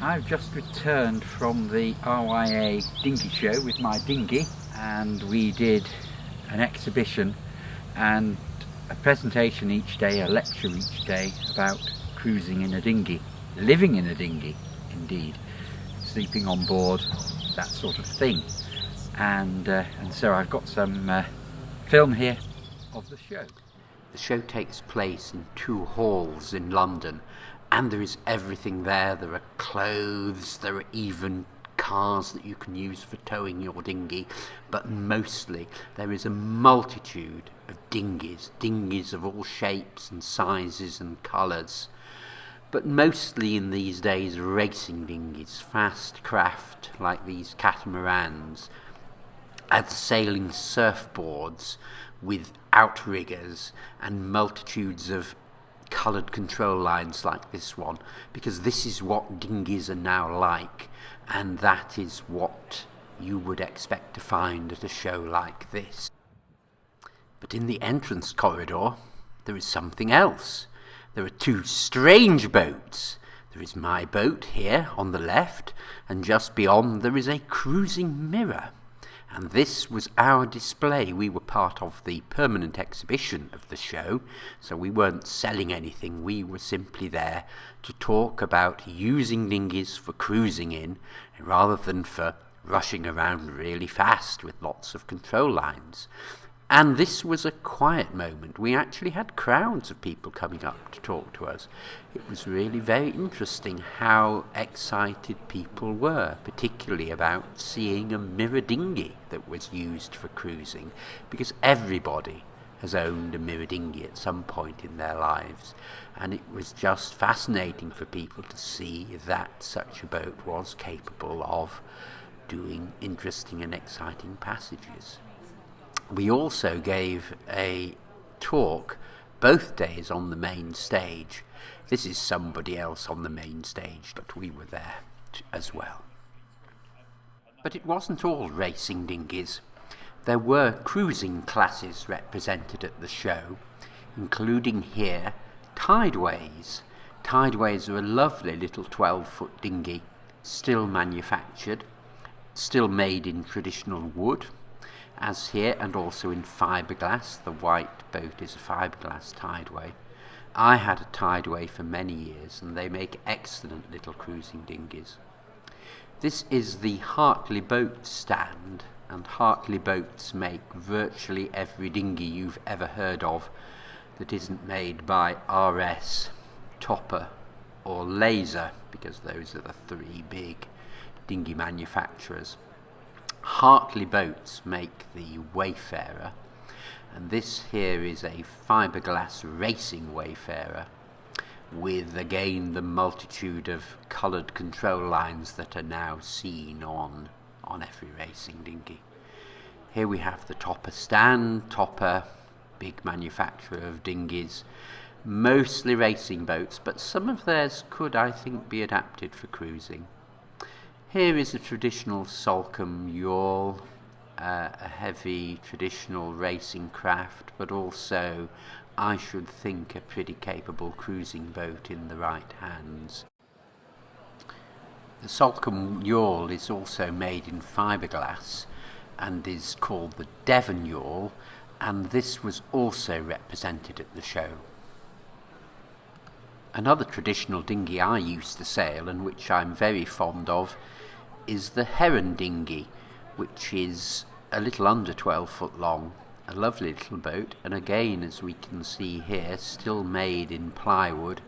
I've just returned from the RYA Dinghy show with my dinghy, and we did an exhibition and a presentation each day, a lecture each day about cruising in a dinghy, living in a dinghy indeed, sleeping on board, that sort of thing. And so I've got some film here of the show. The show takes place in 2 halls in London, and there is everything there. There are clothes, there are even cars that you can use for towing your dinghy, but mostly there is a multitude of dinghies of all shapes and sizes and colours, but mostly in these days racing dinghies, fast craft like these catamarans, and sailing surfboards with outriggers and multitudes of coloured control lines like this one, because this is what dinghies are now like, and that is what you would expect to find at a show like this. But in the entrance corridor there is something else. There are 2 strange boats. There is my boat here on the left, and just beyond there is a cruising mirror. And this was our display. We were part of the permanent exhibition of the show, so we weren't selling anything. We were simply there to talk about using dinghies for cruising in, rather than for rushing around really fast with lots of control lines. And this was a quiet moment. We actually had crowds of people coming up to talk to us. It was really very interesting how excited people were, particularly about seeing a mirror dinghy that was used for cruising, because everybody has owned a mirror dinghy at some point in their lives, and it was just fascinating for people to see that such a boat was capable of doing interesting and exciting passages. We also gave a talk both days on the main stage. This is somebody else on the main stage, but we were there as well. But it wasn't all racing dinghies. There were cruising classes represented at the show, including here Tideways. Tideways are a lovely little 12-foot dinghy, still manufactured, still made in traditional wood, as here, and also in fiberglass. The white boat is a fiberglass Tideway. I had a Tideway for many years, and they make excellent little cruising dinghies. This is the Hartley boat stand, and Hartley boats make virtually every dinghy you've ever heard of that isn't made by RS, Topper or Laser, because those are the 3 big dinghy manufacturers. Hartley boats make the Wayfarer, and this here is a fiberglass racing Wayfarer with again the multitude of coloured control lines that are now seen on every racing dinghy. Here we have the Topper stand. Topper, big manufacturer of dinghies, mostly racing boats, but some of theirs could, I think, be adapted for cruising. Here is a traditional Salcombe yawl, a heavy traditional racing craft, but also, I should think, a pretty capable cruising boat in the right hands. The Salcombe yawl is also made in fiberglass and is called the Devon yawl, and this was also represented at the show. Another traditional dinghy I used to sail, and which I'm very fond of, is the Heron dinghy, which is a little under 12 foot long, a lovely little boat, and again, as we can see here, still made in plywood.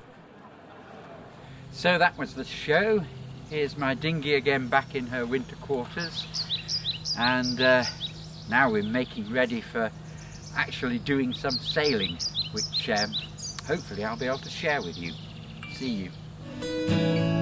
So that was the show. Here's my dinghy again back in her winter quarters, and now we're making ready for actually doing some sailing, which hopefully I'll be able to share with you. See you.